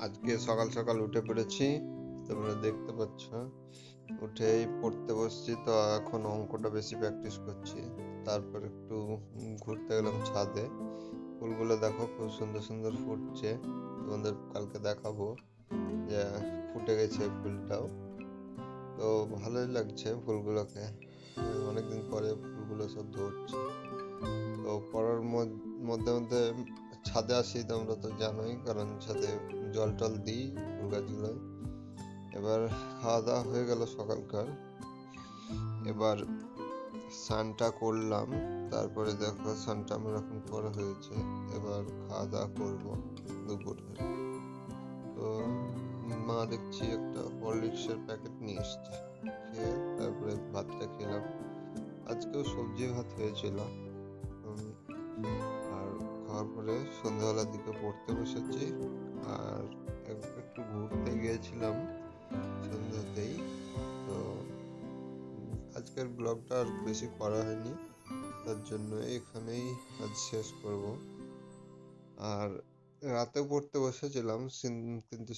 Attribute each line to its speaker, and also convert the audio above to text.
Speaker 1: আজকে সকাল সকাল উঠে পড়েছি, তোমরা দেখতে পাচ্ছ। উঠেই পড়তে বসছি, তো এখন অঙ্কটা বেশি প্র্যাকটিস করছি। তারপর একটু ঘুরতে গেলাম ছাদে। ফুলগুলো দেখো খুব সুন্দর সুন্দর ফুটছে, তোমাদের কালকে দেখাবো যে ফুটে গেছে ফুলটাও। তো ভালোই লাগছে ফুলগুলোকে, অনেকদিন পরে ফুলগুলো সব ধরছে। তো পড়ার মধ্যে মধ্যে ছাদে আসি, তোমরা তো জানোই, কারণ ছাদে জল টল দিই ফুল গাছগুলোয়। এবার খাওয়া দাওয়া হয়ে গেল সকালকার। এবার স্নানটা করলাম, তারপরে দেখো স্নানটা আমার এখন করা হয়েছে। এবার খাওয়া দাওয়া করবো দুপুরে। তো মা দেখছি একটা হরলিক্সের প্যাকেট নিয়ে এসছে, খেয়ে তারপরে ভাতটা খেলাম। আজকেও সবজি ভাত হয়েছিল। আর খাওয়ার পরে সন্ধ্যাবেলার দিকে পড়তে বসেছি। আর একটু ঘুরতে গিয়েছিলাম সন্ধ্যাতেই। তো আজকের ব্লগটা আর বেশি করা হয়নি, তার জন্য এখানেই আজ শেষ করব। আর রাতে পড়তে বসেছিলাম, কিন্তু